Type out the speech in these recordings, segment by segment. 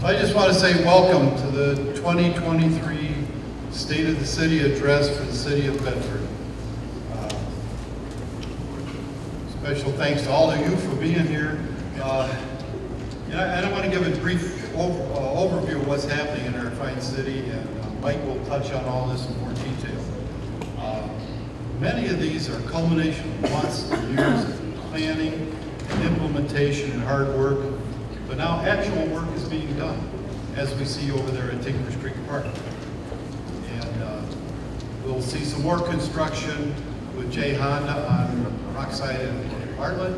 I just want to say welcome to the 2023 State of the City Address for the City of Bedford. Special thanks to all of you for being here. I don't want to give a brief overview of what's happening in our fine city, and Mike will touch on all this in more detail. Many of these are culmination of months and years of planning and implementation and hard work, but now actual work is being done, as we see over there at Tinkers Creek Park. And we'll see some more construction with Jay Honda on Rockside and Bartlett.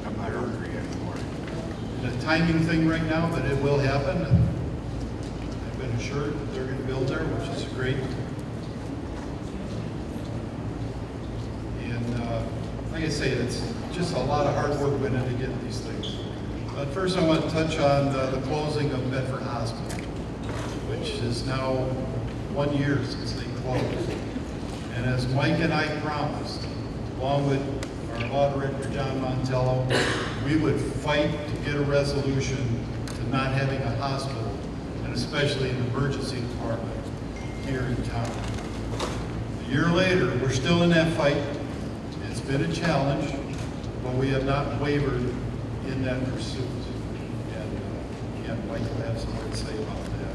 I'm not hungry anymore. It's a timing thing right now, but it will happen. I've been assured that they're going to build there, which is great. And like I say, it's just a lot of hard work went into getting these things. But first I want to touch on the closing of Bedford Hospital, which is now 1 year since they closed. And as Mike and I promised, along with our law director, John Montello, we would fight to get a resolution to not having a hospital, and especially an emergency department here in town. A year later, we're still in that fight. It's been a challenge, but we have not wavered in that pursuit. And again, Mike will have some more to say about that.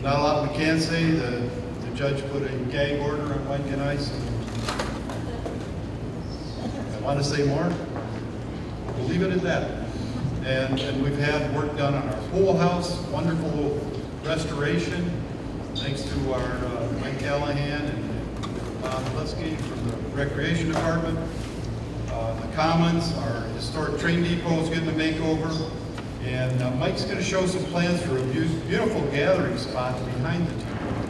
Not a lot we can say. The judge put a gag order on Mike and I, so I want to say more. We'll leave it at that. And we've had work done on our pool house, wonderful restoration, thanks to our Mike Callahan and Bob Lusky from the Recreation Department. The Commons, our historic train depot is getting a makeover. And Mike's going to show some plans for a beautiful gathering spot behind the depot.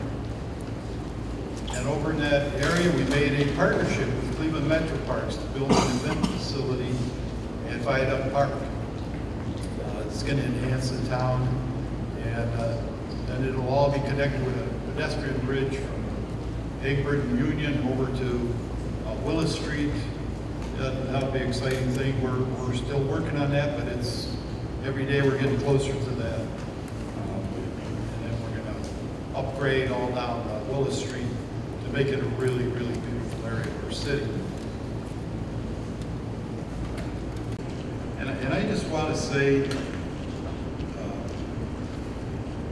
And over in that area, we made a partnership with Cleveland Metro Parks to build an event facility at Viaduct Park. It's going to enhance the town, and it'll all be connected with a pedestrian bridge from Egbert and Union over to Willis Street. That'll be an exciting thing. We're still working on that, but it's every day we're getting closer to that. And then we're going to upgrade all down Willis Street to make it a really, really beautiful area of our city. And I just want to say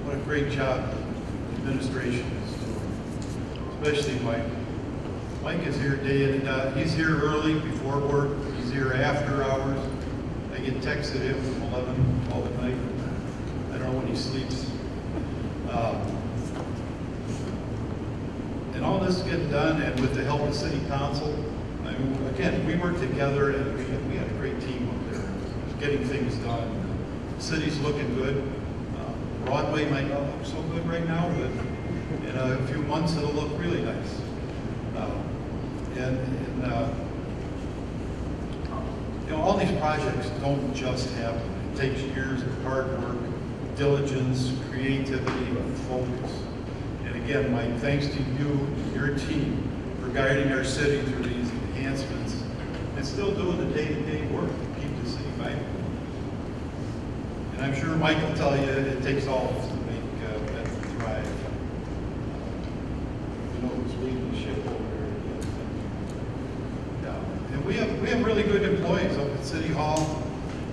what a great job the administration is doing, especially Mike. Mike is here day in and out. He's here early before work. He's here after hours. I get texts at him from 11, 12 at night. I don't know when he sleeps. And all this is getting done, and with the help of City Council. I mean, again, we work together, and we had a great team up there getting things done. The city's looking good. Broadway might not look so good right now, but in a few months it'll look really nice. All these projects don't just happen. It takes years of hard work, diligence, creativity, and focus. And again, Mike, thanks to you and your team for guiding our city through these enhancements and still doing the day-to-day work to keep the city vibrant. And I'm sure Mike will tell you it takes all of us to make Bedford thrive. You know who's leading the ship over there. And we have really good employees up at City Hall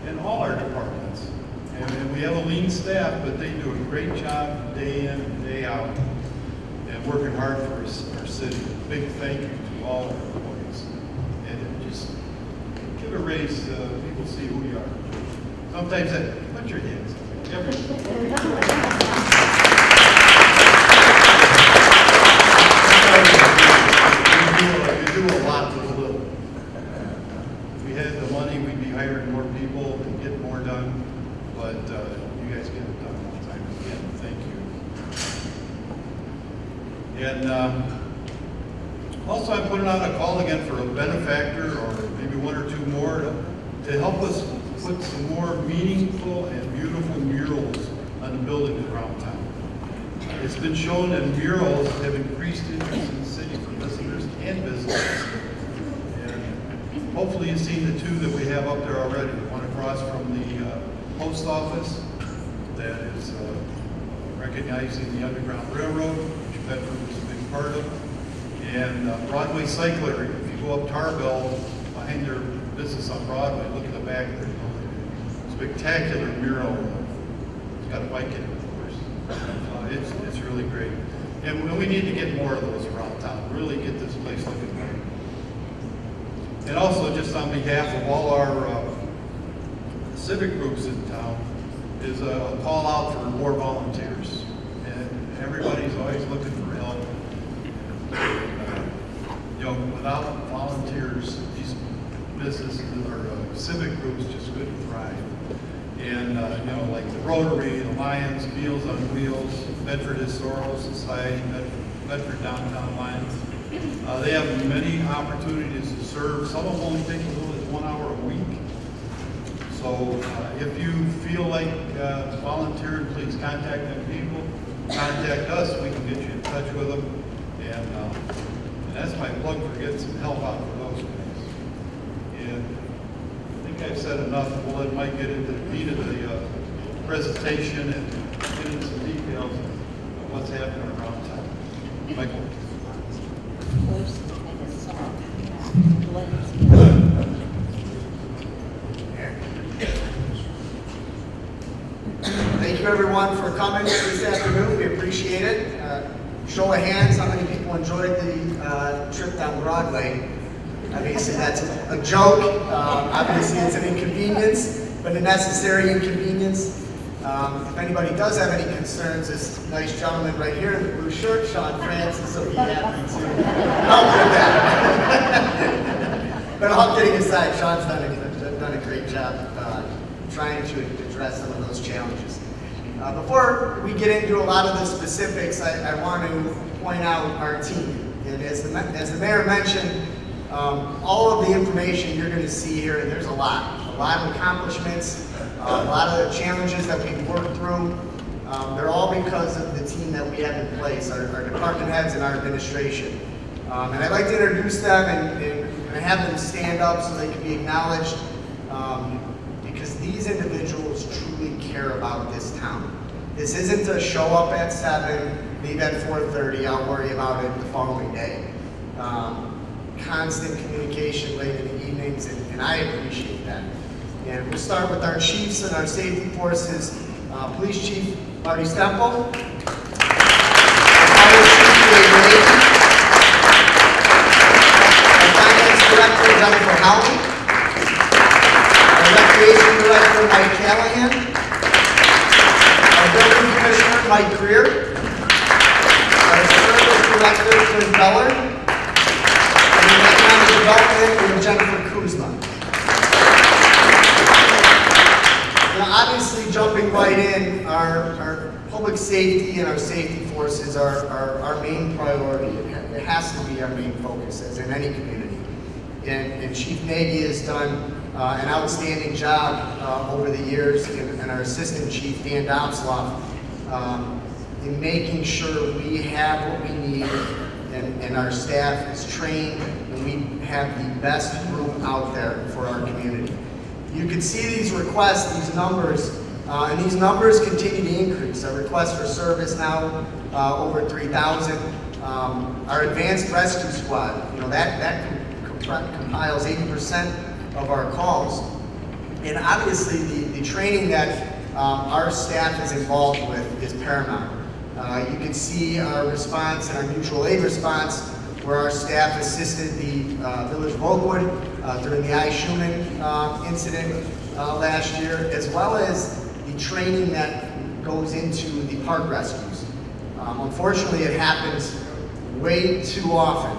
and all our departments. And we have a lean staff, but they do a great job day in and day out and working hard for our city. Big thank you to all our employees. And just give a raise so people see who you are. Sometimes put your hands up. You do a lot with a little. If we had the money, we'd be hiring more people and get more done. But you guys get it done all the time. Again, thank you. And also, I'm putting out a call again for a benefactor or maybe one or two more to help us put some more meaningful and beautiful murals on the buildings around town. It's been shown that murals have increased interest in the city for visitors and businesses. And hopefully you've seen the two that we have up there already. One across from the post office that is recognizing the Underground Railroad, which Bedford was a big part of, and Broadway Cycle Area. If you go up Tarbell, behind their business on Broadway, look at the back of their building. Spectacular mural. It's got a bike in it, of course. It's really great. And we need to get more of those around town, really get this place looking great. And also, just on behalf of all our civic groups in town, is a call out for more volunteers. And everybody's always looking for help. You know, without volunteers, these businesses or civic groups just couldn't thrive. And you know, like the Rotary, the Lions, Meals on Wheels, Bedford Historical Society, Bedford Downtown Lions. They have many opportunities to serve. Some of them only take as little as 1 hour a week. So if you feel like volunteering, please contact them people. Contact us, we can get you in touch with them. And that's my plug for getting some help out for those guys. And I think I've said enough. We'll let Mike get into the meat of the presentation and get into some details of what's happening around town. Michael. Thank you everyone for coming this afternoon. We appreciate it. Show of hands, how many people enjoyed the trip down Broadway? Obviously that's a joke. Obviously it's an inconvenience, but a necessary inconvenience. If anybody does have any concerns, this nice gentleman right here in the blue shirt, Sean Francis, will be happy to help with that. But all kidding aside, Sean's done a great job trying to address some of those challenges. Before we get into a lot of the specifics, I want to point out our team. And as the mayor mentioned, all of the information you're going to see here, and there's a lot of accomplishments, a lot of the challenges that we've worked through. They're all because of the team that we have in place, our department heads and our administration. And I'd like to introduce them and have them stand up so they can be acknowledged, because these individuals truly care about this town. This isn't a show up at 7, leave at 4:30, I'll worry about it the following day. Constant communication late in the evenings, and I appreciate that. And we'll start with our chiefs and our safety forces. Police Chief Marty Stemple. Fire Chief Dave Ray. Our Finance Director Jennifer Howley. Our Recreation Director Mike Callahan. Our Building Commissioner Mike Greer. Our Service Director Chris Beller. And the Economic Development we have Jennifer Kuzma. Obviously, jumping right in, our public safety and our safety forces are our main priority. It has to be our main focus, as in any community. And Chief Nagy has done an outstanding job over the years, and our Assistant Chief, Dan Dotzloff, in making sure we have what we need and our staff is trained and we have the best group out there for our community. You can see these requests, these numbers, and these numbers continue to increase. Our requests for service now over 3,000. Our advanced rescue squad, that compiles 80% of our calls. And obviously the training that our staff is involved with is paramount. You can see our response and our mutual aid response, where our staff assisted the Village of Oakwood during the Schumann incident last year, as well as the training that goes into the park rescues. Unfortunately, it happens way too often,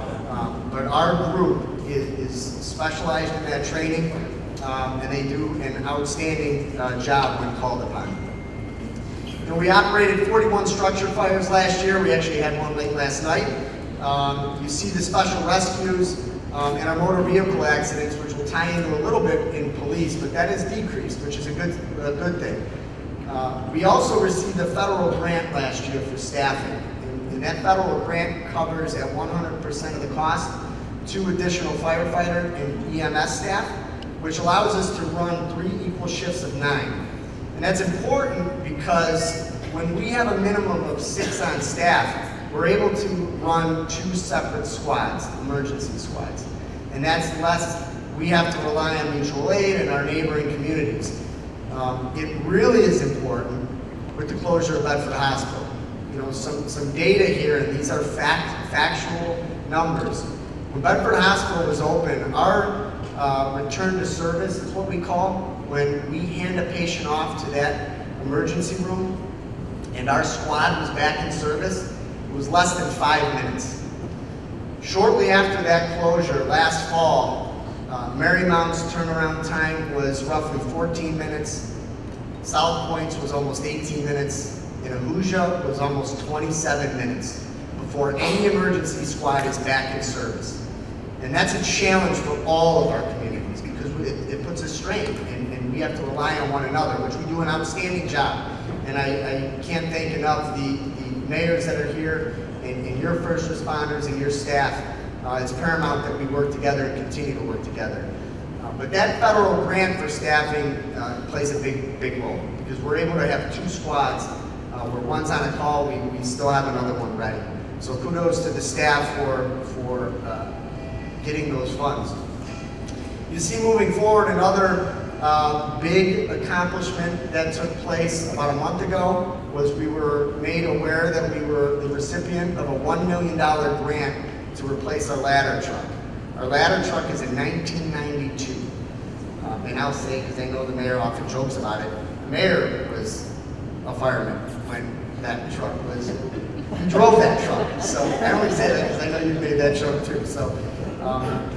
but our group is specialized in that training, and they do an outstanding job when called upon. We operated 41 structure fires last year. We actually had one late last night. You see the special rescues and our motor vehicle accidents, which will tie into a little bit in police, but that has decreased, which is a good thing. We also received a federal grant last year for staffing, and that federal grant covers at 100% of the cost 2 additional firefighter and EMS staff, which allows us to run 3 equal shifts of 9. And that's important because when we have a minimum of 6 on staff, we're able to run 2 separate squads, emergency squads. And that's less, we have to rely on mutual aid and our neighboring communities. It really is important with the closure of Bedford Hospital. You know, some data here, and these are factual numbers. When Bedford Hospital was open, our return to service is what we call when we hand a patient off to that emergency room and our squad was back in service, it was less than 5 minutes. Shortly after that closure, last fall, Marymount's turnaround time was roughly 14 minutes. South Point's was almost 18 minutes. And Ahuja was almost 27 minutes before any emergency squad is back in service. And that's a challenge for all of our communities because it puts a strain and we have to rely on one another, which we do an outstanding job. And I can't thank enough the mayors that are here and your first responders and your staff. It's paramount that we work together and continue to work together. But that federal grant for staffing plays a big role because we're able to have 2 squads where one's on a call, we still have another one ready. So kudos to the staff for getting those funds. You see moving forward another big accomplishment that took place about a month ago was we were made aware that we were the recipient of a $1 million grant to replace our ladder truck. Our ladder truck is a 1992. And I'll say, because I know the mayor often jokes about it, the mayor was a fireman when that truck was, he drove that truck. So I only say that because I know you've made that joke too. So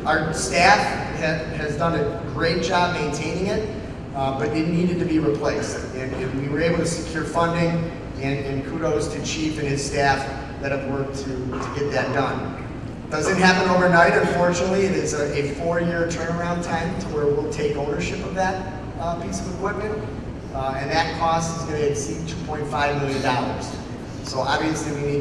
our staff has done a great job maintaining it, but it needed to be replaced. And we were able to secure funding, and kudos to Chief and his staff that have worked to get that done. Doesn't happen overnight, unfortunately. It is a 4-year turnaround time to where we'll take ownership of that piece of equipment. And that cost is going to exceed $2.5 million. So obviously we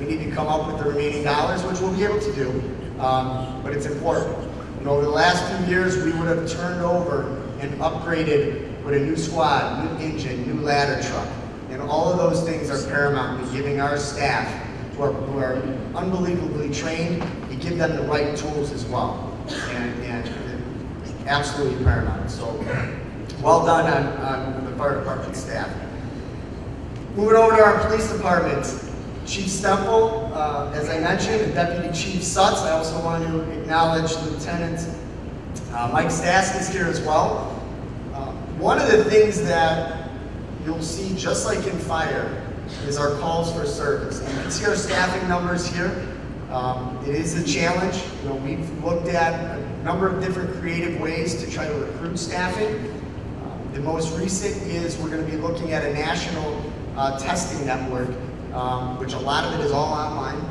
need to come up with the remaining dollars, which we'll be able to do. But it's important. And over the last few years, we would have turned over and upgraded with a new squad, new engine, new ladder truck. And all of those things are paramount in giving our staff who are unbelievably trained, you give them the right tools as well. And absolutely paramount. So well done on the fire department staff. Moving over to our police department, Chief Stemple, as I mentioned, and Deputy Chief Sutz. I also want to acknowledge Lieutenant Mike Stask is here as well. One of the things that you'll see, just like in fire, is our calls for service. And you can see our staffing numbers here. It is a challenge. You know, we've looked at a number of different creative ways to try to recruit staffing. The most recent is we're going to be looking at a national testing network, which a lot of it is all online.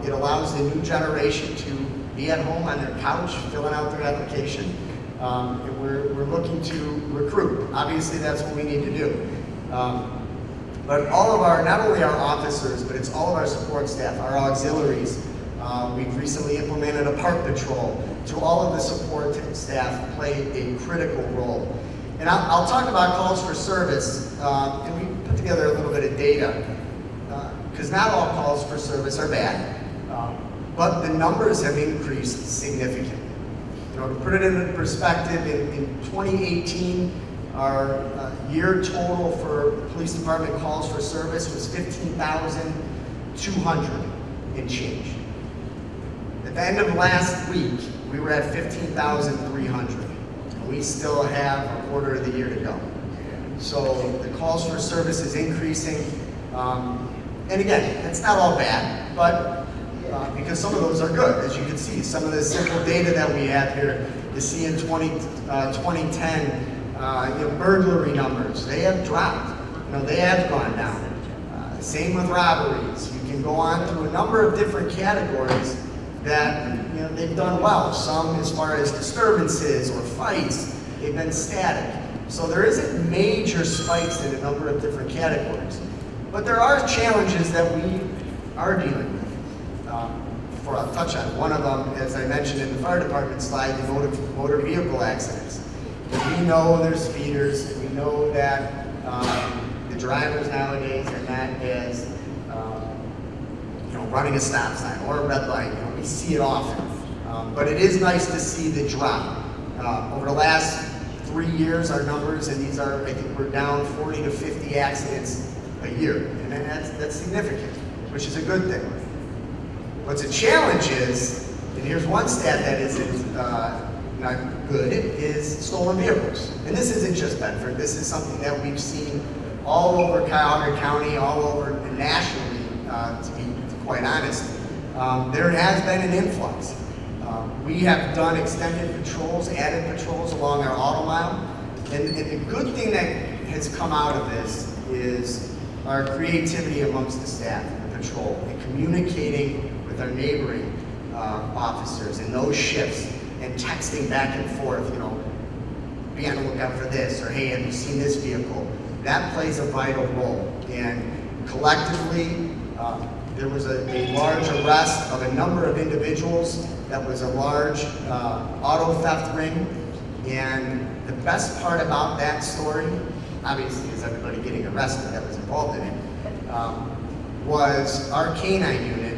It allows the new generation to be at home on their couch, filling out their application. And we're looking to recruit. Obviously, that's what we need to do. But all of our, not only our officers, but it's all of our support staff, our auxiliaries. We've recently implemented a park patrol. To all of the support staff play a critical role. And I'll talk about calls for service, and we put together a little bit of data, because not all calls for service are bad, but the numbers have increased significantly. You know, to put it into perspective, in 2018, our year total for police department calls for service was 15,200 and change. At the end of last week, we were at 15,300. And we still have a quarter of the year to go. So the calls for service is increasing. And again, it's not all bad, but because some of those are good, as you can see. Some of the simple data that we have here, you see in 2010, burglary numbers, they have dropped. You know, they have gone down. Same with robberies. You can go on to a number of different categories that they've done well. Some as far as disturbances or fights, they've been static. So there isn't major spikes in a number of different categories. But there are challenges that we are dealing with. Before I'll touch on one of them, as I mentioned in the fire department slide, the motor vehicle accidents. We know there's speeders, we know that The drivers nowadays are not as, running a stop sign or a red light. We see it often. But it is nice to see the drop. Over the last 3 years, our numbers, and these are, I think we're down 40 to 50 accidents a year. And that's significant, which is a good thing. What's a challenge is, and here's one stat that isn't not good, is stolen vehicles. And this isn't just Bedford. This is something that we've seen all over Cuyahoga County, all over nationally, to be quite honest. There has been an influx. We have done extended patrols, added patrols along our auto mile. And the good thing that has come out of this is our creativity amongst the staff in the patrol and communicating with our neighboring officers in those shifts and texting back and forth, be on the lookout for this, or hey, have you seen this vehicle? That plays a vital role. And collectively, there was a large arrest of a number of individuals. That was a large auto theft ring. And the best part about that story, obviously, is everybody getting arrested that was involved in it, was our K-9 unit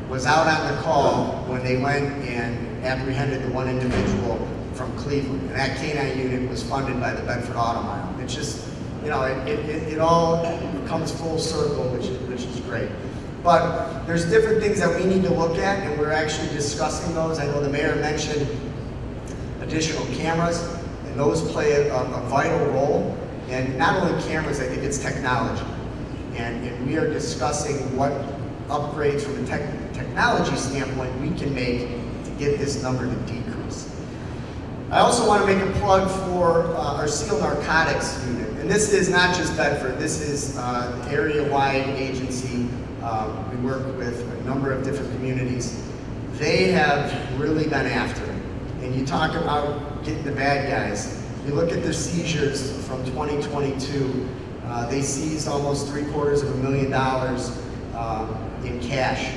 was out on the call when they went and apprehended the one individual from Cleveland. And that K-9 unit was funded by the Bedford Auto Mile. It's just, it all comes full circle, which is great. But there's different things that we need to look at, and we're actually discussing those. I know the mayor mentioned additional cameras, and those play a vital role. And not only cameras, I think it's technology. And we are discussing what upgrades from a technology standpoint we can make to get this number to decrease. I also want to make a plug for our SEAL Narcotics unit. And this is not just Bedford, this is an area-wide agency. We work with a number of different communities. They have really been after it. And you talk about getting the bad guys. You look at their seizures from 2022, they seized almost $750,000 in cash,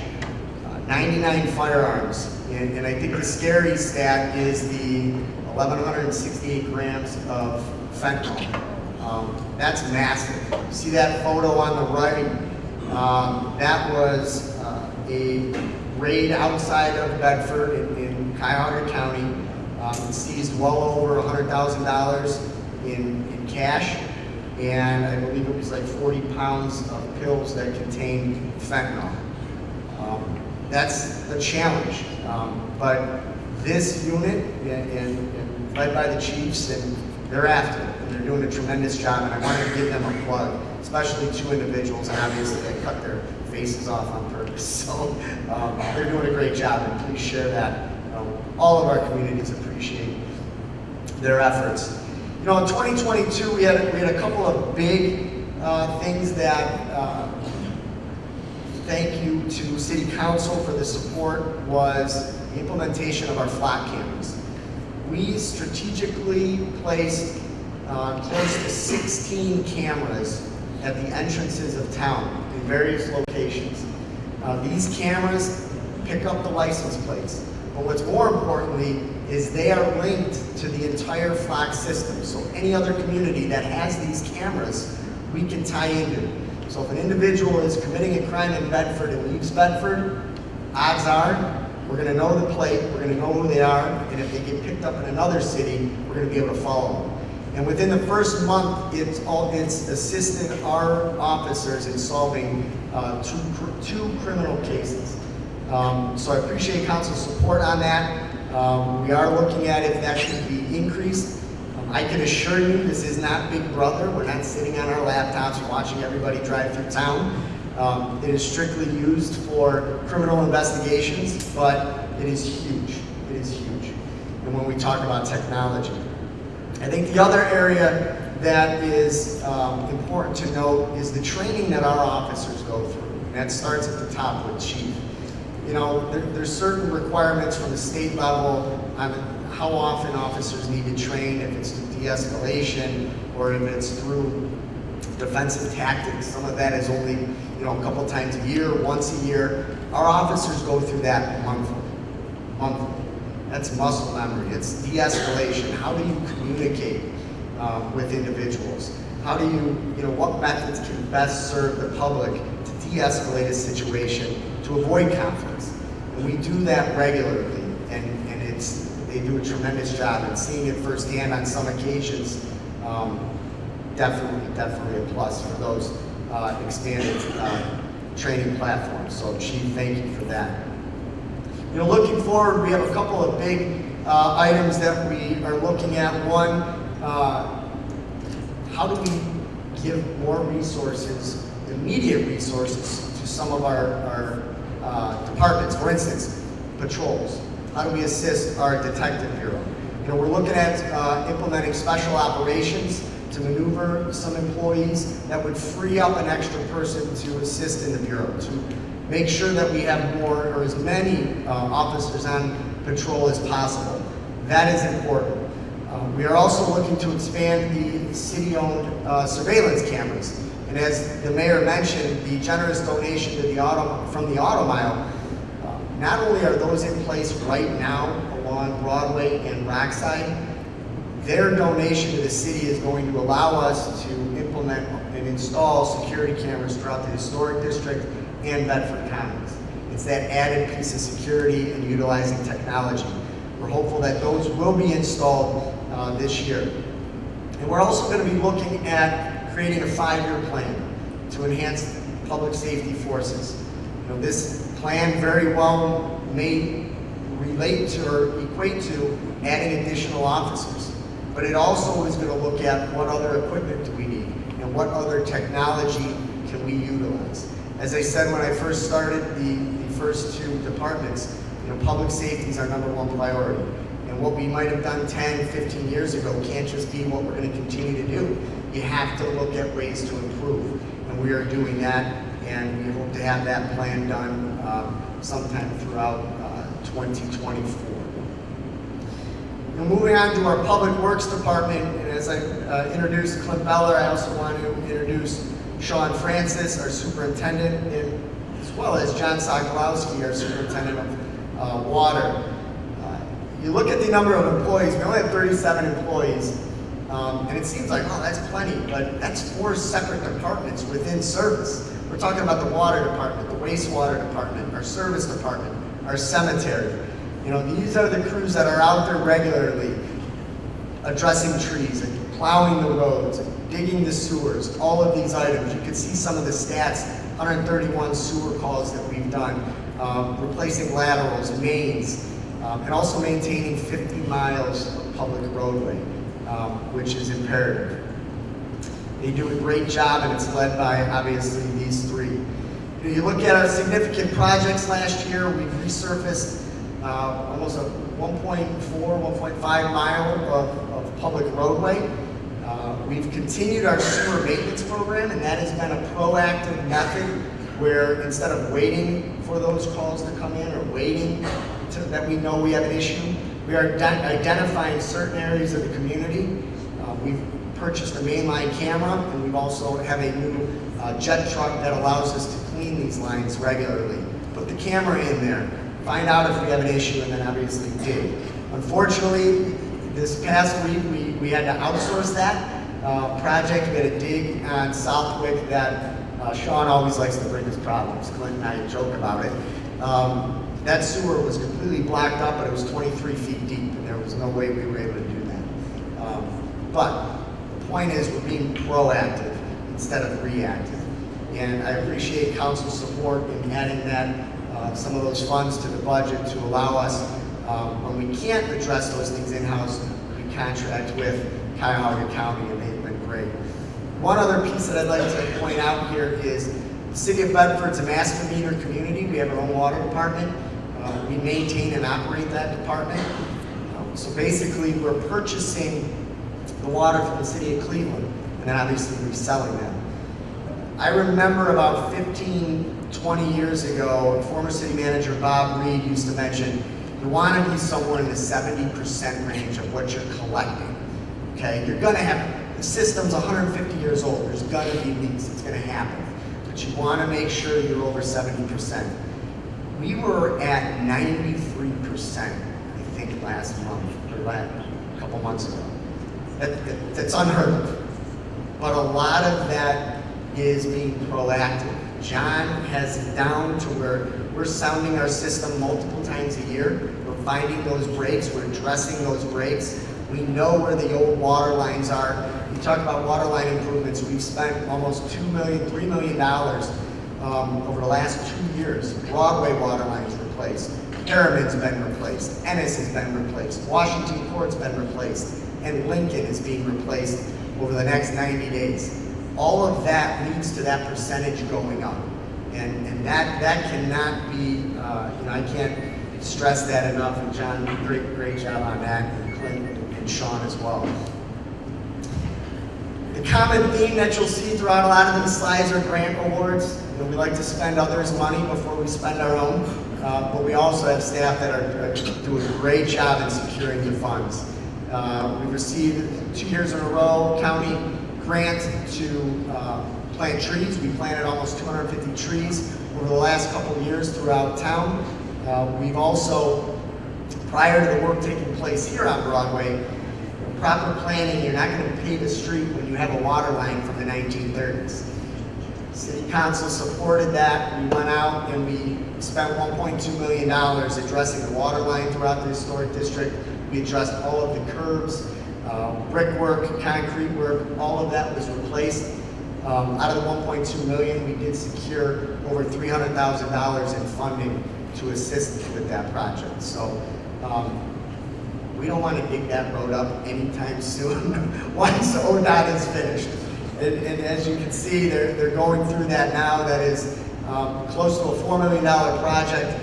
99 firearms, and I think the scary stat is the 1,168 grams of fentanyl. That's massive. You see that photo on the right? That was a raid outside of Bedford in Cuyahoga County. It seized well over $100,000 in cash, and I believe it was like 40 pounds of pills that contained fentanyl. That's a challenge, but this unit, and led by the chiefs, and they're after it, and they're doing a tremendous job, and I want to give them a plug, especially two individuals, and obviously they cut their faces off on purpose, so they're doing a great job, and please share that. All of our communities appreciate their efforts. In 2022, we had a couple of big things that thank you to City Council for the support, was the implementation of our flock cameras. We strategically placed close to 16 cameras at the entrances of town in various locations. These cameras pick up the license plates, but what's more importantly is they are linked to the entire flock system. So any other community that has these cameras, we can tie into. So if an individual is committing a crime in Bedford and leaves Bedford, odds are we're going to know the plate, we're going to know who they are, and if they get picked up in another city, we're going to be able to follow them. And within the first month, it's assisted our officers in solving two criminal cases. So I appreciate council's support on that. We are looking at if that should be increased. I can assure you this is not Big Brother. We're not sitting on our laptops watching everybody drive through town. It is strictly used for criminal investigations, but it is huge. It is huge. And when we talk about technology, I think the other area that is important to note is the training that our officers go through. And that starts at the top with chief. There's certain requirements from the state level on how often officers need to train, if it's through de-escalation or if it's through defensive tactics. Some of that is only, a couple times a year, once a year. Our officers go through that monthly. That's muscle memory. It's de-escalation. How do you communicate with individuals? How do what methods can best serve the public to de-escalate a situation, to avoid conflicts? And we do that regularly, and they do a tremendous job, and seeing it firsthand on some occasions, definitely a plus for those expanded training platforms. So Chief, thank you for that. Looking forward, we have a couple of big items that we are looking at. One, how do we give more resources, immediate resources, to some of our departments? For instance, patrols. How do we assist our detective bureau? We're looking at implementing special operations to maneuver some employees that would free up an extra person to assist in the bureau, to make sure that we have more or as many officers on patrol as possible. That is important. We are also looking to expand the city-owned surveillance cameras. And as the mayor mentioned, the generous donation to from the Auto Mile, not only are those in place right now along Broadway and Rockside, their donation to the city is going to allow us to implement and install security cameras throughout the historic district and Bedford counties. It's that added piece of security and utilizing technology. We're hopeful that those will be installed this year. And we're also going to be looking at creating a 5-year plan to enhance public safety forces. This plan very well may relate to or equate to adding additional officers, but it also is going to look at what other equipment do we need and what other technology can we utilize. As I said when I first started the first two departments, public safety is our #1 priority. And what we might have done 10, 15 years ago can't just be what we're going to continue to do. You have to look at ways to improve, and we are doing that, and we hope to have that plan done sometime throughout 2024. Now, moving on to our Public Works Department, and as I introduced Clint Beller, I also want to introduce Sean Francis, our superintendent, and as well as John Sokolowski, our superintendent of water. You look at the number of employees, we only have 37 employees, and it seems like, oh, that's plenty, but that's 4 separate departments within service. We're talking about the water department, the wastewater department, our service department, our cemetery. These are the crews that are out there regularly addressing trees, and plowing the roads, and digging the sewers, all of these items. You can see some of the stats, 131 sewer calls that we've done, replacing laterals, mains, and also maintaining 50 miles of public roadway, which is imperative. They do a great job, and it's led by, obviously, these 3. You look at our significant projects last year, we've resurfaced almost a 1.5 mile of public roadway. We've continued our sewer maintenance program, and that has been a proactive method where instead of waiting for those calls to come in or waiting that we know we have an issue, we are identifying certain areas of the community. We've purchased a mainline camera, and we've also have a new jet truck that allows us to clean these lines regularly. Put the camera in there, find out if we have an issue, and then obviously dig. Unfortunately, this past week we had to outsource that project. We had a dig on Southwick that Sean always likes to bring us problems. Clint and I joke about it. That sewer was completely blocked up, but it was 23 feet deep, and there was no way we were able to do that. But the point is, we're being proactive instead of reactive. And I appreciate council's support in adding that, some of those funds to the budget to allow us, when we can't address those things in-house, we contract with Cuyahoga County, and they've been great. One other piece that I'd like to point out here is the City of Bedford's a master meter community. We have our own water department. We maintain and operate that department. So basically, we're purchasing the water from the City of Cleveland, and then obviously reselling them. I remember about 15, 20 years ago, former city manager Bob Reed used to mention, you want to be somewhere in the 70% range of what you're collecting. Okay, you're going to have, the system's 150 years old, there's going to be leaks, it's going to happen. But you want to make sure you're over 70%. We were at 93%, I think, last month, or a couple months ago. That's unheard of. but a lot of that is being proactive. John has it down to where we're sounding our system multiple times a year. We're finding those breaks, we're addressing those breaks. We know where the old water lines are. We talk about water line improvements. We've spent almost $2 million, $3 million over the last 2 years. Broadway water lines replaced. Pyramid's been replaced. Ennis has been replaced. Washington Court's been replaced. And Lincoln is being replaced over the next 90 days. All of that leads to that percentage going up. And that cannot be, I can't stress that enough. And John, great job on that. And Clint and Sean as well. The common theme that you'll see throughout a lot of these slides are grant awards. We like to spend others' money before we spend our own, but we also have staff that are doing a great job in securing the funds. We received 2 years in a row county grant to plant trees. We planted almost 250 trees over the last couple of years throughout town. We've also, prior to the work taking place here on Broadway, proper planning, you're not going to pave a street when you have a water line from the 1930s. City Council supported that. We went out and we spent $1.2 million addressing the water line throughout the historic district. We addressed all of the curbs, brickwork, concrete work, all of that was replaced. Out of the $1.2 million, we did secure over $300,000 in funding to assist with that project. So we don't want to dig that road up anytime soon once ODOT is finished. And as you can see, they're going through that now. That is close to a $4 million project.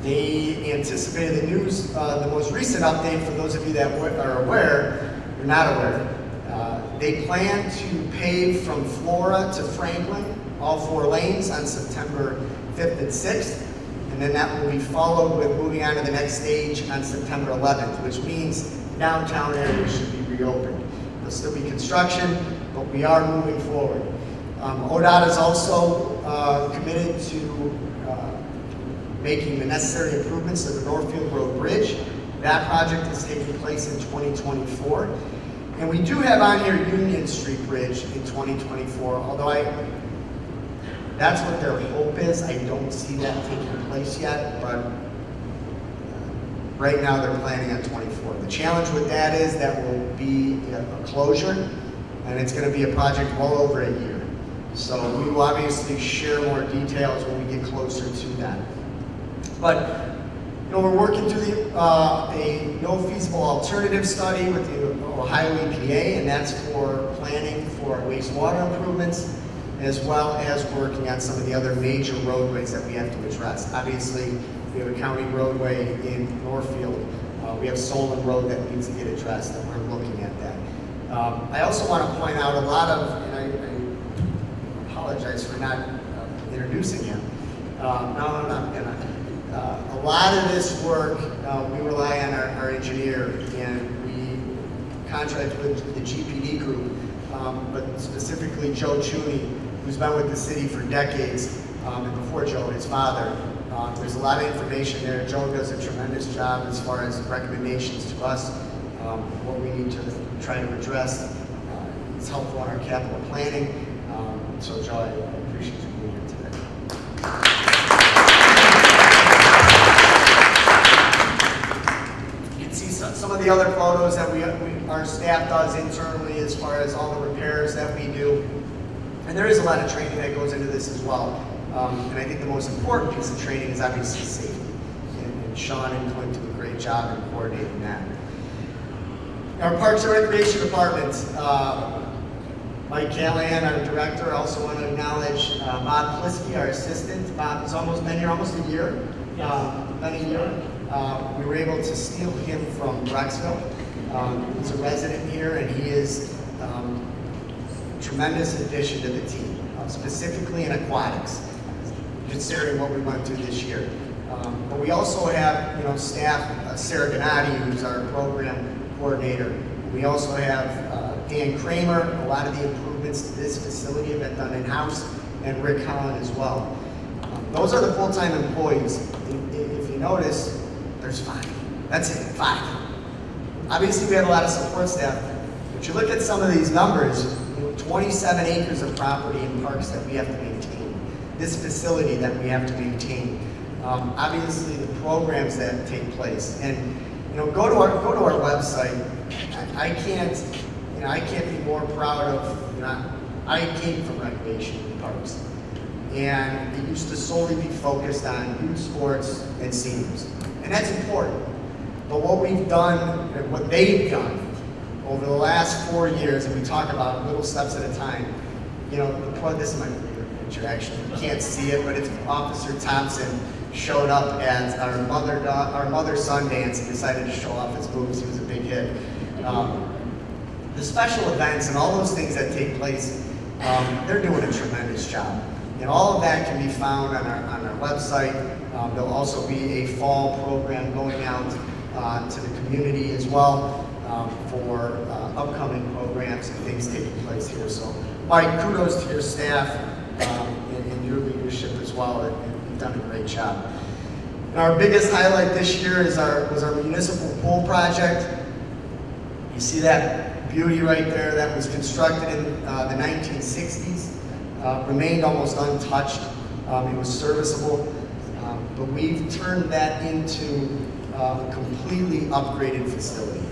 They anticipated the news, the most recent update for those of you that are aware, or not aware, they plan to pave from Flora to Franklin, all 4 lanes on September 5th and 6th. And then that will be followed with moving on to the next stage on September 11th, which means downtown area should be reopened. There'll still be construction, but we are moving forward. ODOT is also committed to making the necessary improvements to the Northfield Road Bridge. That project is taking place in 2024. And we do have on here Union Street Bridge in 2024, although that's what their hope is. I don't see that taking place yet, but right now they're planning on 24. The challenge with that is that will be a closure, and it's going to be a project well over a year. So we will obviously share more details when we get closer to that. But we're working through a no feasible alternative study with the Ohio EPA, and that's for planning for wastewater improvements, as well as working on some of the other major roadways that we have to address. Obviously, we have a county roadway in Northfield. We have Solon Road that needs to get addressed, and we're looking at that. I also want to point out a lot of, and I apologize for not introducing him. A lot of this work, we rely on our engineer, and we contract with the GPD group, but specifically Joe Chuney, who's been with the city for decades, and before Joe, his father. There's a lot of information there. Joe does a tremendous job as far as recommendations to us, what we need to try to address. It's helpful in our capital planning. So Joe, I appreciate you being here today. You can see some of the other photos that our staff does internally as far as all the repairs that we do. And there is a lot of training that goes into this as well. And I think the most important piece of training is obviously safety. And Sean and Clint do a great job in coordinating that. Our Parks and Recreation Department, Mike Callahan, our director. I also want to acknowledge Bob Plisky, our assistant. Bob has been here almost a year. We were able to steal him from Brecksville. He's a resident here, and he is a tremendous addition to the team, specifically in aquatics, considering what we went through this year. But we also have, staff, Sarah Gennady, who's our program coordinator. We also have Dan Kramer. A lot of the improvements to this facility have been done in-house, and Rick Holland as well. Those are the full-time employees. If you notice, there's 5. That's it, 5. Obviously, we have a lot of support staff. But you look at some of these numbers, 27 acres of property and parks that we have to maintain, this facility that we have to maintain, obviously the programs that take place, and go to our website. I can't be more proud of. I came from recreation and parks, and it used to solely be focused on youth sports and seniors, and that's important. But what we've done, and what they've done over the last 4 years, and we talk about little steps at a time. This is my favorite picture, actually. You can't see it, but it's Officer Thompson showed up at our mother-son dance and decided to show off his moves. He was a big hit. The special events and all those things that take place, they're doing a tremendous job. And all of that can be found on our website. There'll also be a fall program going out to the community as well. For upcoming programs and things taking place here. So, Mike, kudos to your staff and your leadership as well. You've done a great job. And our biggest highlight this year was our municipal pool project. You see that beauty right there that was constructed in the 1960s, remained almost untouched. It was serviceable, but we've turned that into a completely upgraded facility.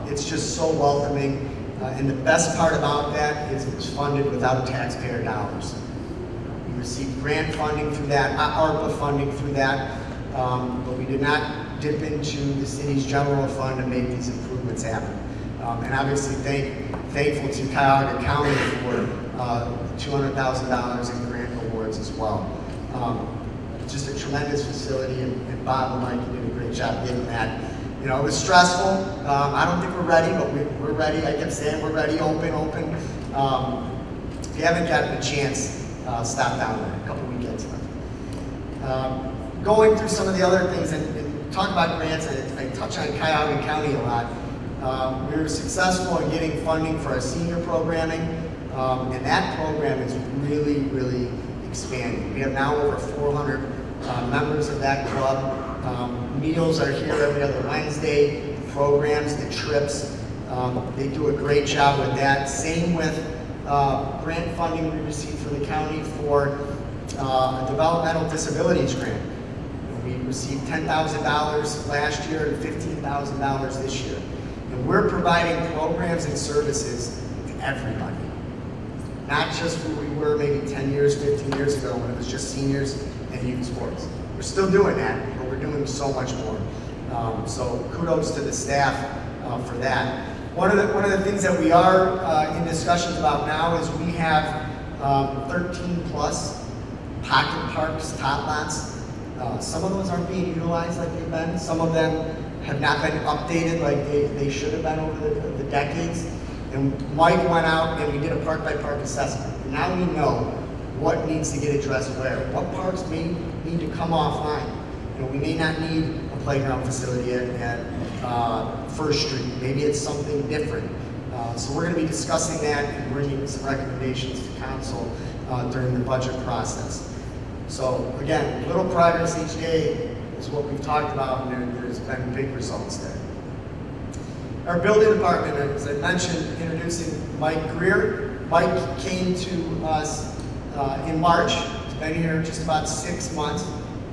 It's just so welcoming, and the best part about that is it was funded without taxpayer dollars. We received grant funding through that, ARBOR funding through that, but we did not dip into the city's general fund to make these improvements happen. And obviously thankful to Cuyahoga County for $200,000 in grant awards as well. Just a tremendous facility, and Bob and Mike did a great job getting that. It was stressful. I don't think we're ready, but we're ready. I kept saying we're ready, open. If you haven't gotten a chance, stop down there. A couple weekends left. Going through some of the other things and talk about grants, I touch on Cuyahoga County a lot. We were successful in getting funding for our senior programming, and that program is really, really expanding. We have now over 400 members of that club. Meals are here every other Wednesday, the programs, the trips, they do a great job with that. Same with grant funding we received from the county for a developmental disabilities grant. We received $10,000 last year and $15,000 this year. And we're providing programs and services to everybody. Not just where we were maybe 10 years, 15 years ago when it was just seniors and youth sports. We're still doing that, but we're doing so much more. So kudos to the staff for that. One of the things that we are in discussions about now is we have 13 plus pocket parks, tot lots. Some of those aren't being utilized like they've been. Some of them have not been updated like they should have been over the decades. And Mike went out and we did a park by park assessment. And now we know what needs to get addressed where. What parks may need to come offline. We may not need a playground facility at First Street. Maybe it's something different. So we're going to be discussing that and bringing some recommendations to council during the budget process. So again, little progress each day is what we've talked about, and there's been big results there. Our building department, as I mentioned, introducing Mike Greer. Mike came to us in March. He's been here just about 6 months.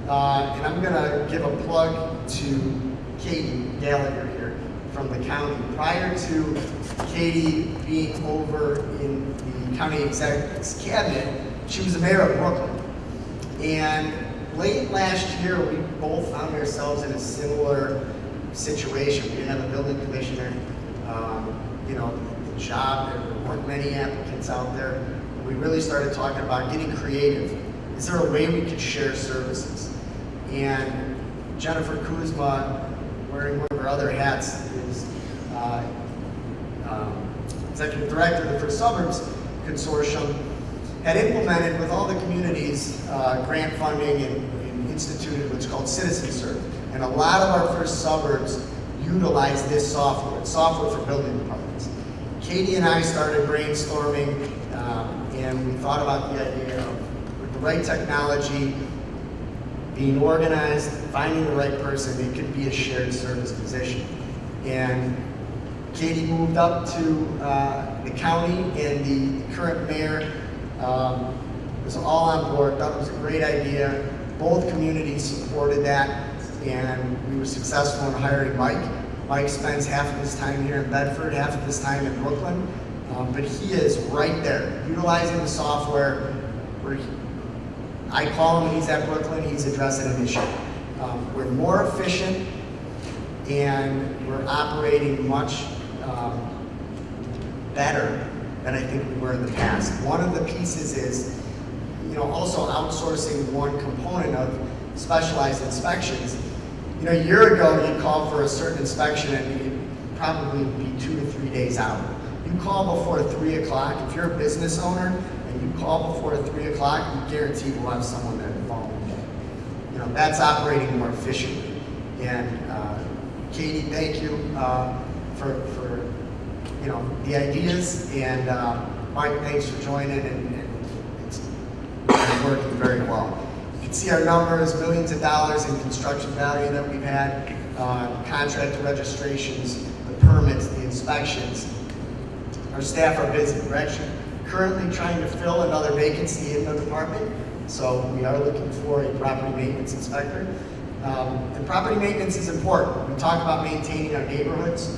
And I'm going to give a plug to Katie Gallagher here from the county. Prior to Katie being over in the county executive's cabinet, she was the mayor of Brooklyn. And late last year, we both found ourselves in a similar situation. We didn't have a building commissioner. The job, there weren't many applicants out there. We really started talking about getting creative. Is there a way we could share services? And Jennifer Kuzma, wearing one of her other hats, is executive director of the First Suburbs Consortium, had implemented with all the communities grant funding and instituted what's called Citizen Serve. And a lot of our first suburbs utilize this software. It's software for building departments. Katie and I started brainstorming, and we thought about the idea of, with the right technology, being organized, finding the right person, it could be a shared service position. And Katie moved up to the county, and the current mayor was all on board, thought it was a great idea. Both communities supported that, and we were successful in hiring Mike. Mike spends half of his time here in Bedford, half of his time in Brooklyn, but he is right there, utilizing the software. I call him when he's at Brooklyn, he's addressing an issue. We're more efficient, and we're operating much better than I think we were in the past. One of the pieces is, also outsourcing one component of specialized inspections. A year ago, you'd call for a certain inspection and you'd probably be 2 to 3 days out. You call before 3 o'clock, if you're a business owner and you call before 3 o'clock, you guarantee we'll have someone there the following day. That's operating more efficiently. And Katie, thank you for the ideas, and Mike, thanks for joining, and it's working very well. You can see our numbers, millions of dollars in construction value that we've had, contractor registrations, the permits, the inspections. Our staff are busy. We're actually currently trying to fill another vacancy in the department, so we are looking for a property maintenance inspector. And property maintenance is important. We talk about maintaining our neighborhoods.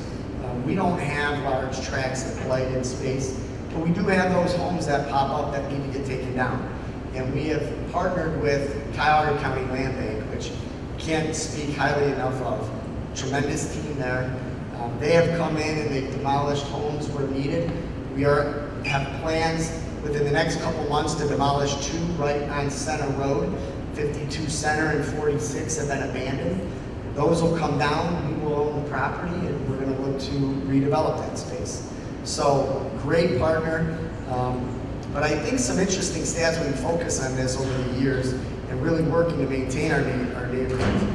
We don't have large tracts of blighted space, but we do have those homes that pop up that need to get taken down. And we have partnered with Cuyahoga County Land Bank, which can't speak highly enough of. Tremendous team there. They have come in and they've demolished homes where needed. We have plans within the next couple months to demolish 2 right on Center Road. 52 Center and 46 have been abandoned. Those will come down, we will own the property, and we're going to look to redevelop that space. So, great partner. But I think some interesting stats when we focus on this over the years and really working to maintain our neighborhoods.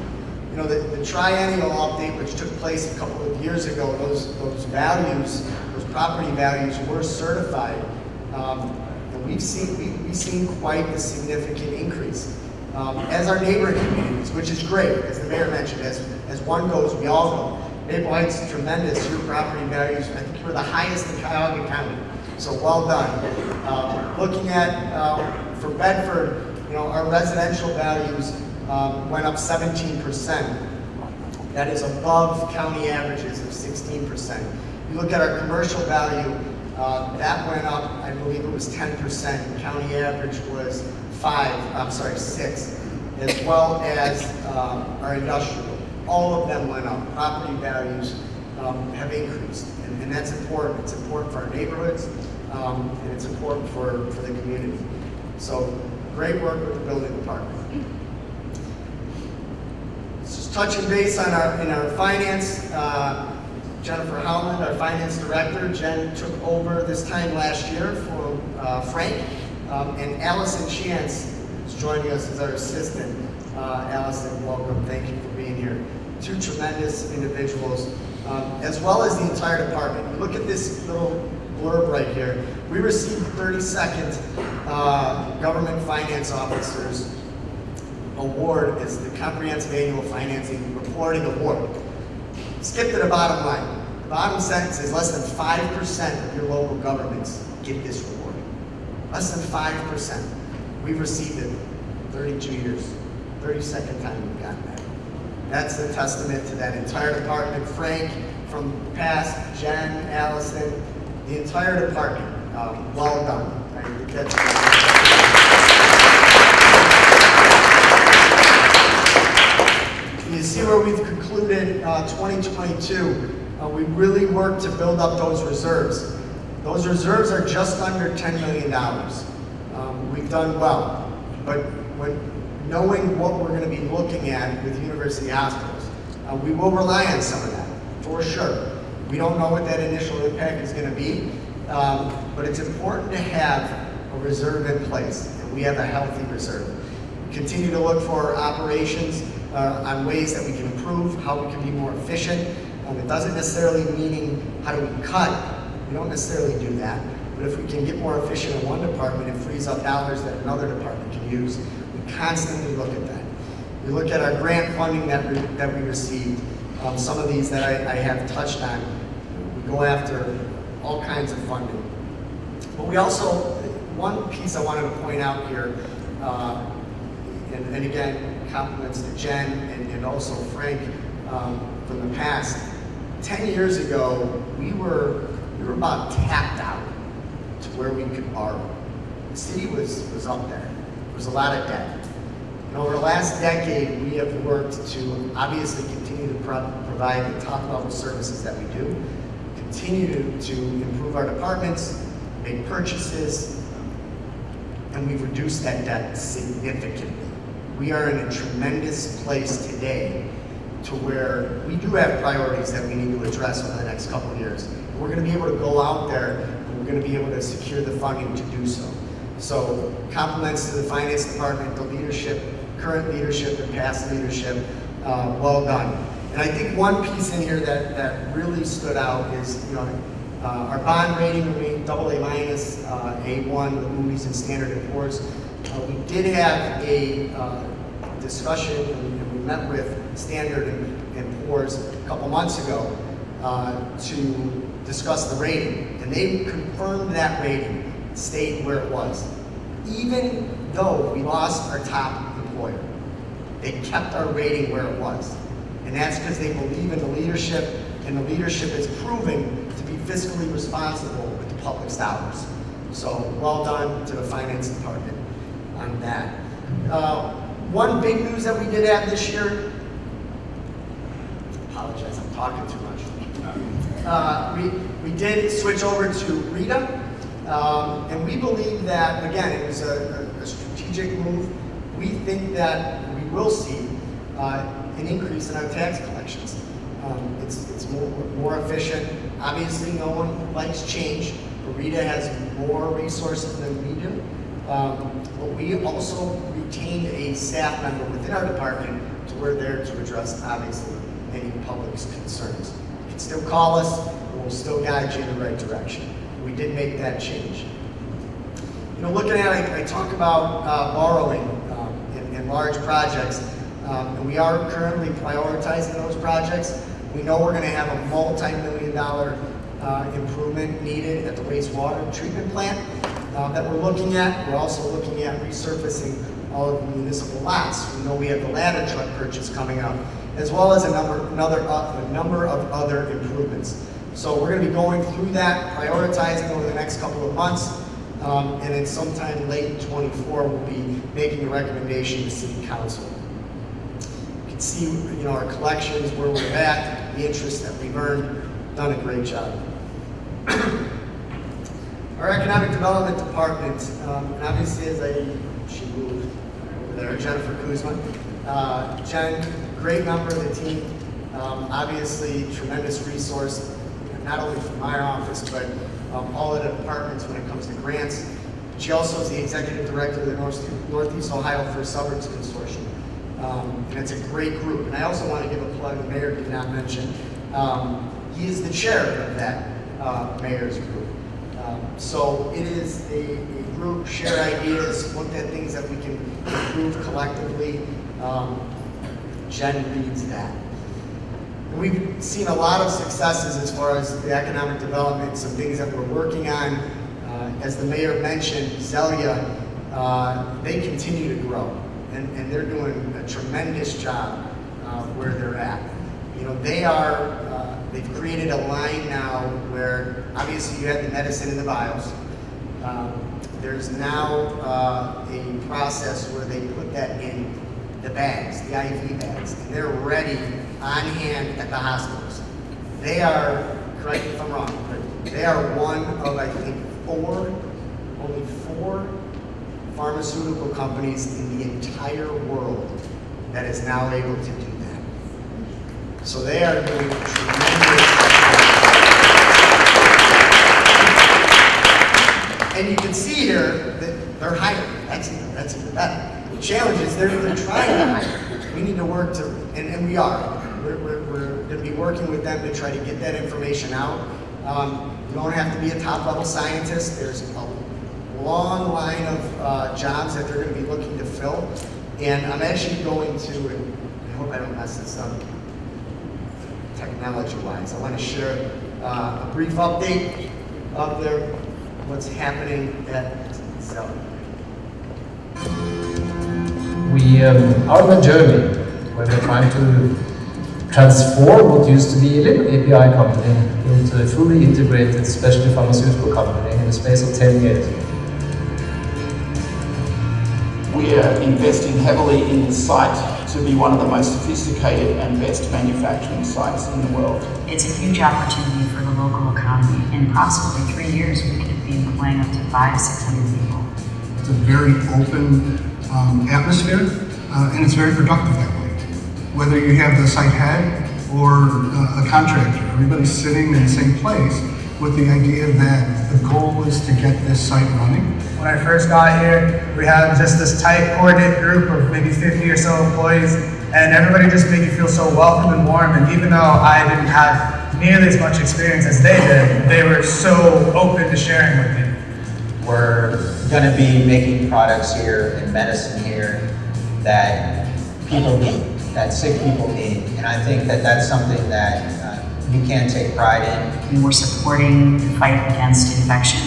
The triennial update, which took place a couple of years ago, those values, those property values were certified. And we've seen quite a significant increase. As our neighboring communities, which is great, as the mayor mentioned, as one goes, we all go. Maple Heights is tremendous. Your property values, I think you were the highest in Cuyahoga County. So well done. Looking at, for Bedford, our residential values went up 17%. That is above county averages of 16%. You look at our commercial value, that went up, I believe it was 10%. County average was 6, as well as our industrial. All of them went up. Property values have increased, and that's important. It's important for our neighborhoods, and it's important for the community. So, great work with the building department. Just touching base on our finance. Jennifer Howland, our finance director. Jen took over this time last year for Frank. And Allison Chance is joining us as our assistant. Allison, welcome. Thank you for being here. 2 tremendous individuals, as well as the entire department. You look at this little blurb right here. We received the 32nd Government Finance Officers Award as the Comprehensive Annual Financing Reporting Award. Skip to the bottom line. The bottom sentence is less than 5% of your local governments get this reward. Less than 5%. We've received it 32 years. 32nd time we've gotten that. That's a testament to that entire department. Frank from past, Jen, Allison, the entire department. Well done. I think that's you see where we've concluded 2022. We really worked to build up those reserves. Those reserves are just under $10 million. We've done well, but knowing what we're going to be looking at with university hospitals, we will rely on some of that, for sure. We don't know what that initial impact is going to be, but it's important to have a reserve in place, and we have a healthy reserve. We continue to look for operations on ways that we can improve, how we can be more efficient. It doesn't necessarily mean how do we cut. We don't necessarily do that. But if we can get more efficient in one department, it frees up dollars that another department can use. We constantly look at that. We look at our grant funding that we received. Some of these that I have touched on. We go after all kinds of funding. But we also, one piece I wanted to point out here, and again, compliments to Jen and also Frank from the past. 10 years ago, we were about tapped out to where we could borrow. The city was up there. There was a lot of debt. And over the last decade, we have worked to obviously continue to provide the top level services that we do, continue to improve our departments, make purchases, and we've reduced that debt significantly. We are in a tremendous place today to where we do have priorities that we need to address over the next couple of years. We're going to be able to go out there and we're going to be able to secure the funding to do so. So compliments to the finance department, the leadership, current leadership and past leadership, well done. And I think one piece in here that really stood out is, our bond rating remained AA minus, A1 with Moody's and Standard & Poor's. We did have a discussion, and we met with Standard & Poor's a couple months ago to discuss the rating, and they confirmed that rating stayed where it was. Even though we lost our top employer, they kept our rating where it was. And that's because they believe in the leadership, and the leadership is proving to be fiscally responsible with the public's dollars. So well done to the finance department on that. One big news that we did have this year, apologize, I'm talking too much. We did switch over to RETA, and we believe that, again, it was a strategic move. We think that we will see an increase in our tax collections. It's more efficient. Obviously, no one likes change, but RETA has more resources than we do. But we also retained a staff member within our department to where they're to address, obviously, any public's concerns. You can still call us, and we'll still guide you in the right direction. We did make that change. Looking at it, I talk about borrowing in large projects, and we are currently prioritizing those projects. We know we're going to have a multi-million-dollar improvement needed at the wastewater treatment plant that we're looking at. We're also looking at resurfacing all of the municipal lots. We know we have the ladder truck purchase coming up, as well as a number of other improvements. So we're going to be going through that, prioritizing over the next couple of months, and then sometime late 24, we'll be making a recommendation to City Council. You can see, our collections, where we're at, the interest that we've earned. Done a great job. Our economic development department, and obviously she moved over there, Jennifer Kuzma. Jen, great member of the team. Obviously, tremendous resource, not only from my office, but all of the departments when it comes to grants. She also is the executive director of the Northeast Ohio First Suburbs Consortium. And it's a great group. And I also want to give a plug, the mayor did not mention. He is the chair of that mayor's group. So it is a group, share ideas, look at things that we can improve collectively. Jen leads that. And we've seen a lot of successes as far as the economic development, some things that we're working on. As the mayor mentioned, XELLIA, they continue to grow. And they're doing a tremendous job where they're at. They've created a line now where obviously you have the medicine in the vials. There's now a process where they put that in the bags, the IV bags, and they're ready on hand at the hospitals. They are, correct me if I'm wrong, but they are one of, I think, only four pharmaceutical companies in the entire world that is now able to do that. So they are doing tremendous. And you can see here that they're hiring. That's even better. The challenge is they're trying to hire. We need to work to, and we are. We're going to be working with them to try to get that information out. You don't have to be a top-level scientist. There's a long line of jobs that they're going to be looking to fill. And I'm actually going to, and I hope I don't mess this up technology-wise, I want to share a brief update of what's happening at XELLIA. We are on a journey where we're trying to transform what used to be a little API company into a fully integrated specialty pharmaceutical company in the space of 10 years. We are investing heavily in this site to be one of the most sophisticated and best manufacturing sites in the world. It's a huge opportunity for the local economy. In approximately 3 years, we could be employing up to 500 to 600 people. It's a very open atmosphere, and it's very productive that way. Whether you have the site head or a contractor, everybody's sitting in the same place with the idea that the goal is to get this site running. When I first got here, we had just this tight, coordinated group of maybe 50 or so employees, and everybody just made you feel so welcome and warm. And even though I didn't have nearly as much experience as they did, they were so open to sharing with me. We're going to be making products here and medicine here that people need, that sick people need. And I think that that's something that you can take pride in. And we're supporting the fight against infection.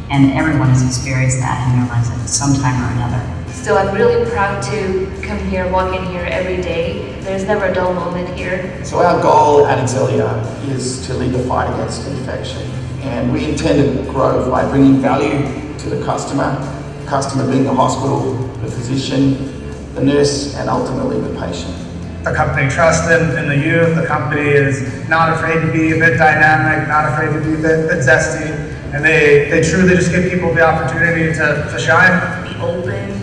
And everyone has experienced that in their lives at some time or another. So I'm really proud to come here, walk in here every day. There's never a dull moment here. So our goal at XELLIA is to lead the fight against infection. And we intend to grow by bringing value to the customer being the hospital, the physician, the nurse, and ultimately the patient. The company trusts in the youth. The company is not afraid to be a bit dynamic, not afraid to be a bit zesty, and they truly just give people the opportunity to shine. Be open,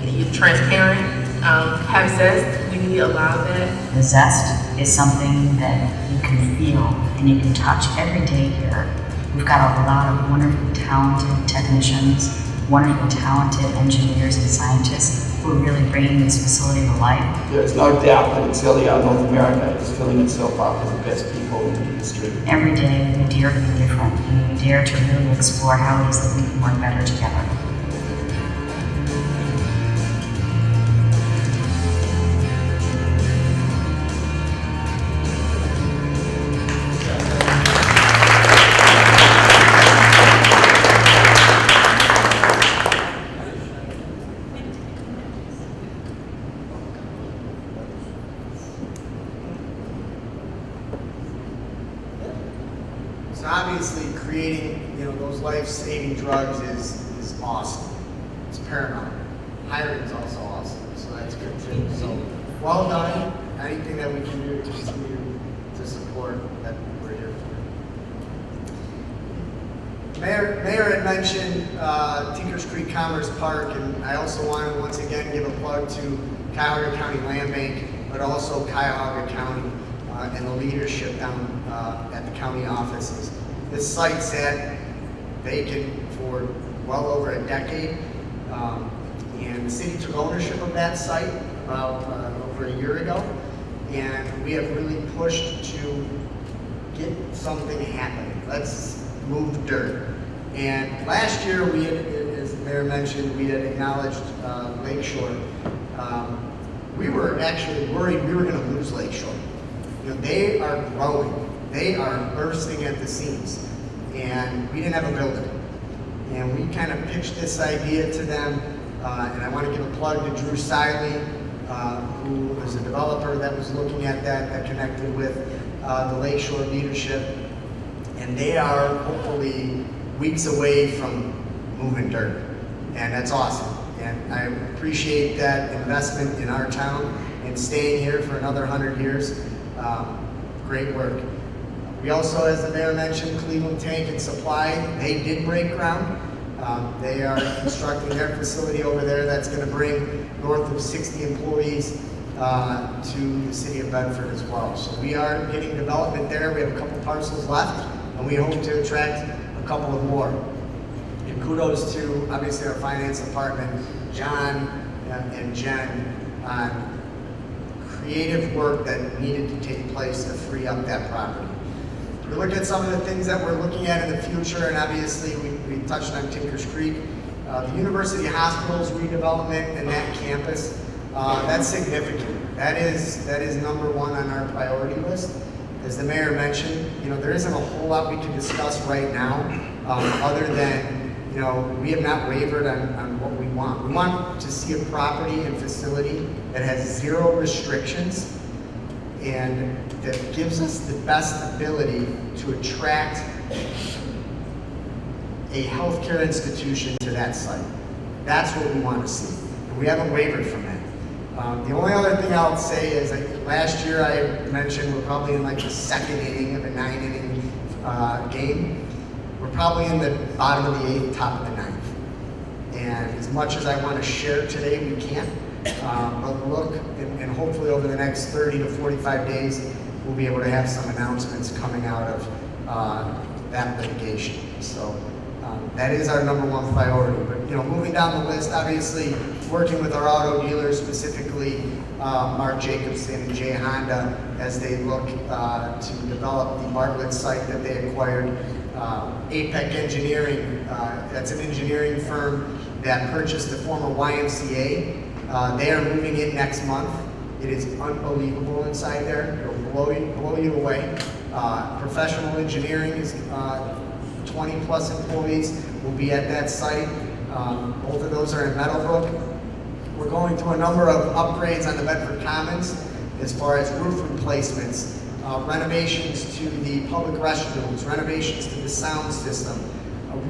be transparent, have zest. We need to allow that. The zest is something that you can feel and you can touch every day here. We've got a lot of wonderful, talented technicians, wonderful, talented engineers and scientists who are really bringing this facility to life. There is no doubt that XELLIA North America is filling itself up with the best people in the industry. Every day we dare to be different and we dare to really explore how it is that we can work better together. So obviously creating, those life-saving drugs is awesome. It's paramount. Hiring is also awesome, so that's good too. So well done. Anything that we can do to continue to support that we're here for. Mayor had mentioned Tinkers Creek Commerce Park, and I also want to once again give a plug to Cuyahoga County Land Bank, but also Cuyahoga County and the leadership down at the county offices. This site sat vacant for well over a decade, and the city took ownership of that site about over a year ago, and we have really pushed to get something happening. Let's move dirt. And last year, we had, as the mayor mentioned, we had acknowledged Lakeshore. We were actually worried we were going to lose Lakeshore. They are growing. They are bursting at the seams. And we didn't have a building. And we kind of pitched this idea to them. And I want to give a plug to Drew Siley, who was a developer that was looking at that connected with the Lakeshore leadership. And they are hopefully weeks away from moving dirt. And that's awesome. And I appreciate that investment in our town and staying here for another 100 years. Great work. We also, as the mayor mentioned, Cleveland Tank and Supply, they did break ground. They are constructing their facility over there that's going to bring north of 60 employees to the city of Bedford as well. So we are getting development there. We have a couple parcels left, and we hope to attract a couple of more. And kudos to, obviously, our finance department, John and Jen, on creative work that needed to take place to free up that property. We look at some of the things that we're looking at in the future, and obviously we touched on Tinkers Creek. The University Hospital's redevelopment and that campus, that's significant. That is number one on our priority list. as the mayor mentioned, there isn't a whole lot we can discuss right now, other than, we have not wavered on what we want. We want to see a property and facility that has zero restrictions and that gives us the best ability to attract a healthcare institution to that site. That's what we want to see. And we haven't wavered from that. The only other thing I'll say is last year I mentioned we're probably in like the second inning of a 9-inning game. We're probably in the bottom of the 8th, top of the 9th. And as much as I want to share today, we can't. But look, and hopefully over the next 30 to 45 days, we'll be able to have some announcements coming out of that litigation. So that is our #1 priority. But moving down the list, obviously working with our auto dealers, specifically Mark Jacobson and Jay Honda, as they look to develop the Bartlett site that they acquired. APEC Engineering, that's an engineering firm that purchased the former YMCA. They are moving in next month. It is unbelievable inside there. It'll blow you away. Professional engineering is 20 plus employees will be at that site. Both of those are in Meadowbrook. We're going through a number of upgrades on the Bedford Commons as far as roof replacements, renovations to the public restrooms, renovations to the sound system,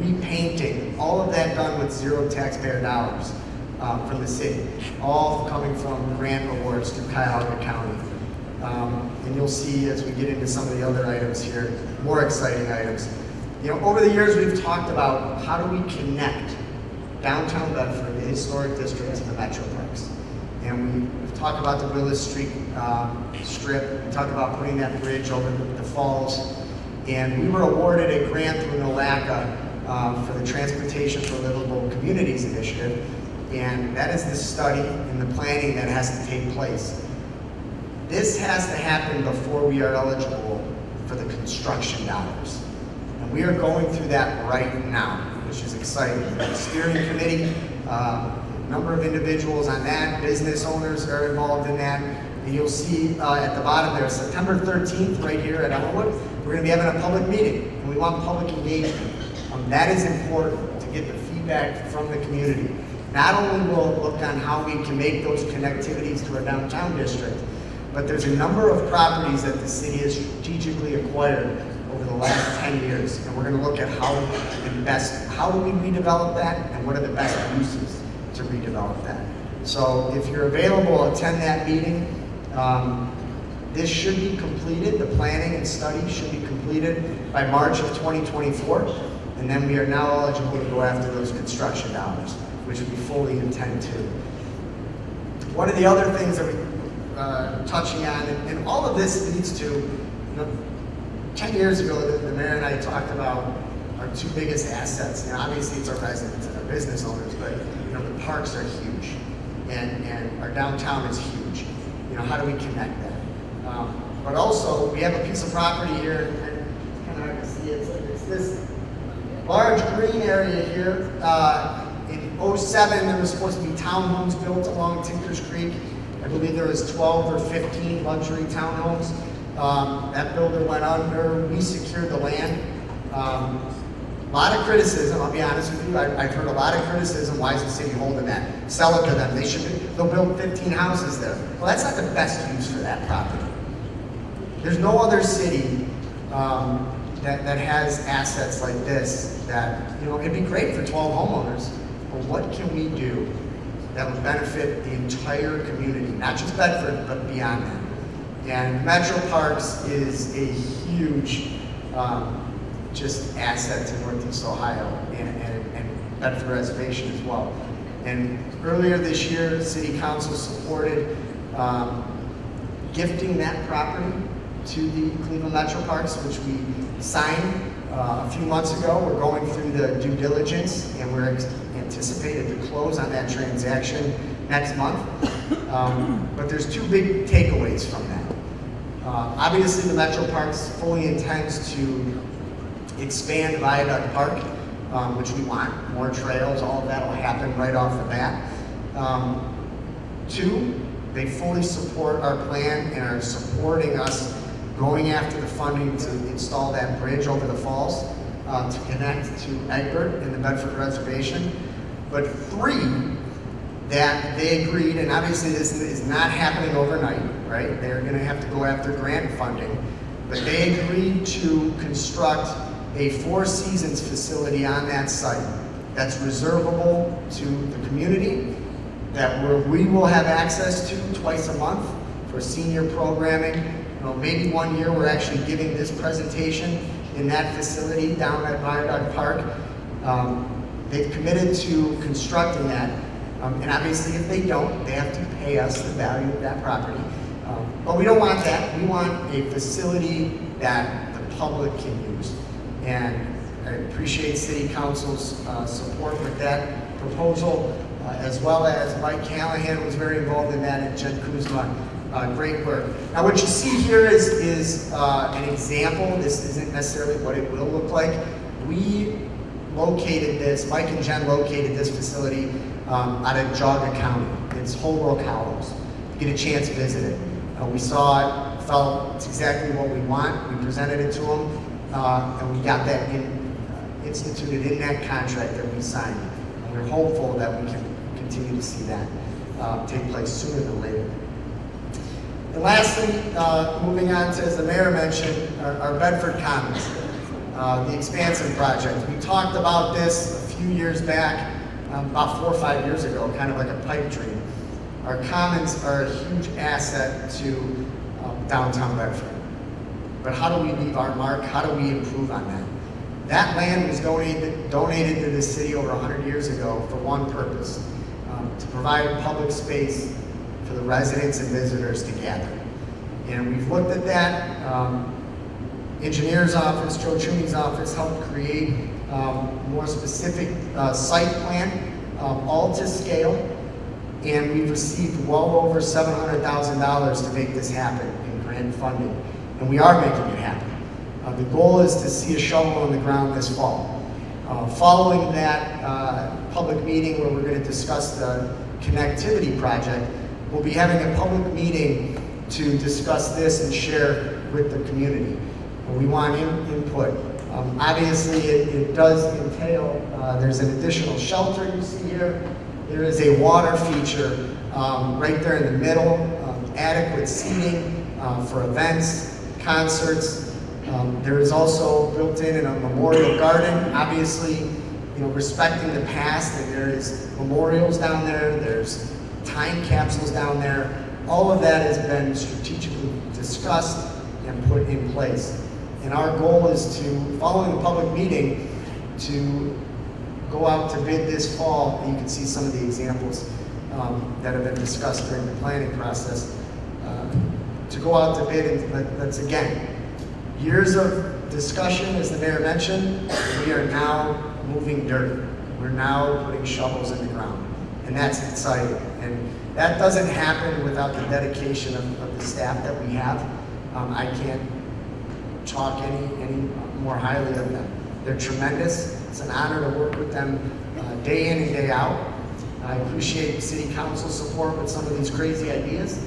repainting, all of that done with zero taxpayer dollars from the city, all coming from grant awards through Cuyahoga County. And you'll see as we get into some of the other items here, more exciting items. Over the years we've talked about how do we connect downtown Bedford, the historic district, to the metro parks. And we've talked about the Willis Street strip, we talked about putting that bridge over the falls, and we were awarded a grant through NOLACA for the Transportation for Livable Communities Initiative, and that is the study and the planning that has to take place. This has to happen before we are eligible for the construction dollars. And we are going through that right now, which is exciting. The steering committee, a number of individuals on that, business owners are involved in that. And you'll see at the bottom there, September 13th, right here at Elmwood, we're going to be having a public meeting, and we want public engagement. That is important to get the feedback from the community. Not only will it look on how we can make those connectivities to our downtown district, but there's a number of properties that the city has strategically acquired over the last 10 years, and we're going to look at how do we redevelop that, and what are the best uses to redevelop that. So if you're available, attend that meeting. This should be completed, the planning and study should be completed by March of 2024, and then we are now eligible to go after those construction dollars, which we fully intend to. One of the other things that we're touching on, and all of this leads to, 10 years ago, the mayor and I talked about our two biggest assets. Obviously it's our residents and our business owners, but the parks are huge, and our downtown is huge. How do we connect that? But also, we have a piece of property here, and kind of hard to see it. It's this large green area here. In 07, there was supposed to be townhomes built along Tinkers Creek. I believe there was 12 or 15 luxury townhomes. That builder went under, we secured the land. A lot of criticism, I'll be honest with you. I've heard a lot of criticism, why is the city holding that? Sell it to them, they'll build 15 houses there. Well, that's not the best use for that property. There's no other city that has assets like this that, it'd be great for 12 homeowners, but what can we do that would benefit the entire community, not just Bedford, but beyond that? And Metro Parks is a huge just asset to Northeast Ohio and Bedford Reservation as well. And earlier this year, City Council supported gifting that property to the Cleveland Metro Parks, which we signed a few months ago. We're going through the due diligence, and we're anticipated to close on that transaction next month. But there's two big takeaways from that. Obviously, the Metro Parks fully intends to expand Viaduct Park, which we want, more trails, all of that will happen right off the bat. Two, they fully support our plan and are supporting us going after the funding to install that bridge over the falls to connect to Egbert and the Bedford Reservation. But 3, that they agreed, and obviously this is not happening overnight, right? They're going to have to go after grant funding, but they agreed to construct a Four Seasons facility on that site that's reservable to the community, that we will have access to twice a month for senior programming. You know, maybe one year we're actually giving this presentation in that facility down at Viaduct Park. They've committed to constructing that, and obviously if they don't, they have to pay us the value of that property. But we don't want that. We want a facility that the public can use. And I appreciate City Council's support with that proposal, as well as Mike Callahan was very involved in that, and Jen Kuzma. Great work. Now what you see here is an example. This isn't necessarily what it will look like. We located this, Mike and Jen located this facility out of Geauga County. It's Holbrook Hollows. Get a chance to visit it. We saw it, felt it's exactly what we want. We presented it to them, and we got that instituted in that contract that we signed. And we're hopeful that we can continue to see that take place sooner than later. And lastly, moving on to, as the mayor mentioned, our Bedford Commons, the expansion project. We talked about this a few years back, about 4 or 5 years ago, kind of like a pipe dream. Our commons are a huge asset to downtown Bedford. But how do we leave our mark? How do we improve on that? That land was donated to the city over 100 years ago for one purpose, to provide public space for the residents and visitors to gather. And we've looked at that. Engineer's office, Joe Chumey's office, helped create more specific site plan, all to scale. And we've received well over $700,000 to make this happen in grant funding. And we are making it happen. The goal is to see a shovel on the ground this fall. Following that public meeting where we're going to discuss the connectivity project, we'll be having a public meeting to discuss this and share with the community. We want input. Obviously, it does entail, there's an additional shelter you see here. There is a water feature right there in the middle, adequate seating for events, concerts. There is also built in a memorial garden, obviously, you know, respecting the past, and there is memorials down there, there's time capsules down there. All of that has been strategically discussed and put in place. And our goal is to, following the public meeting, to go out to bid this fall. And you can see some of the examples that have been discussed during the planning process. To go out to bid, and that's again, years of discussion, as the mayor mentioned. We are now moving dirt. We're now putting shovels in the ground. And that's exciting. And that doesn't happen without the dedication of the staff that we have. I can't talk any more highly of them. They're tremendous. It's an honor to work with them day in and day out. I appreciate City Council support with some of these crazy ideas.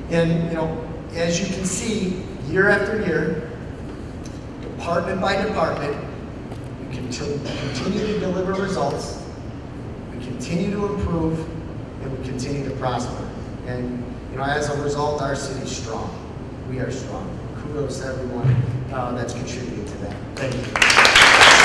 And you know, as you can see, year after year, department by department, we continue to deliver results, we continue to improve, and we continue to prosper. And you know, as a result, our city's strong. We are strong. Kudos to everyone that's contributing to that. Thank you.